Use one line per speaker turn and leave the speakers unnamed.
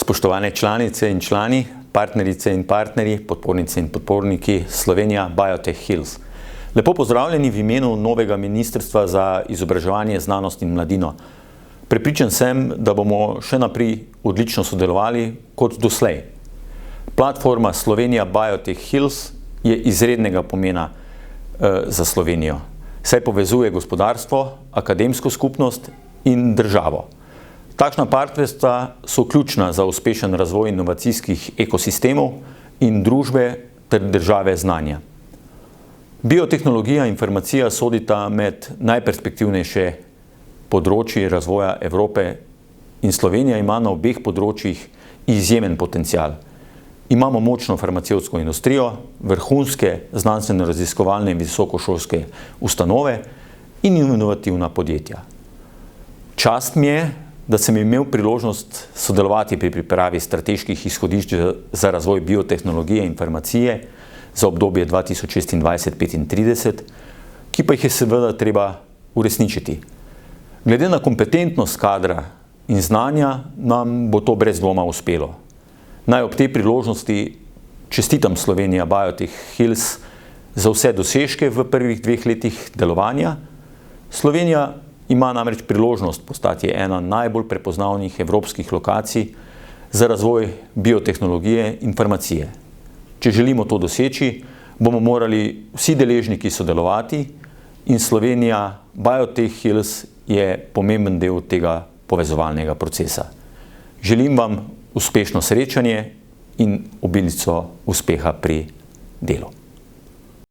Spoštovane članice in člani, partnerice in partnerji, podpornice in podporniki, Slovenija Biotech Hills. Lepo pozdravljeni v imenu novega Ministrstva za izobraževanje, znanost in mladino. Prepričan sem, da bomo še naprej odlično sodelovali kot doslej. Platforma Slovenija Biotech Hills je izrednega pomena za Slovenijo, saj povezuje gospodarstvo, akademsko skupnost in državo. Takšna partnerstva so ključna za uspešen razvoj inovacijskih ekosistemov in družbe ter države znanja. Biotehnologija in farmacija sodita med najperspektivnejše področji razvoja Evrope in Slovenija ima na obeh področjih izjemen potencial. Imamo močno farmacevtsko industrijo, vrhunske znanstveno-raziskovalne in visokošolske ustanove in inovativna podjetja. Čast mi je, da sem imel priložnost sodelovati pri pripravi strateških izhodišč za razvoj biotehnologije in farmacije za obdobje 2026-2035, ki pa jih je seveda treba uresničiti. Glede na kompetentnost kadra in znanja nam bo to brez dvoma uspelo. Naj ob tej priložnosti čestitam Slovenija Biotech Hills za vse dosežke v prvih 2 letih delovanja. Slovenija ima namreč priložnost postati ena najbolj prepoznavnih evropskih lokacij za razvoj biotehnologije in farmacije. Če želimo to doseči, bomo morali vsi deležniki sodelovati in Slovenija Biotech Hills je pomemben del tega povezovalnega procesa. Želim vam uspešno srečanje in obilico uspeha pri delu.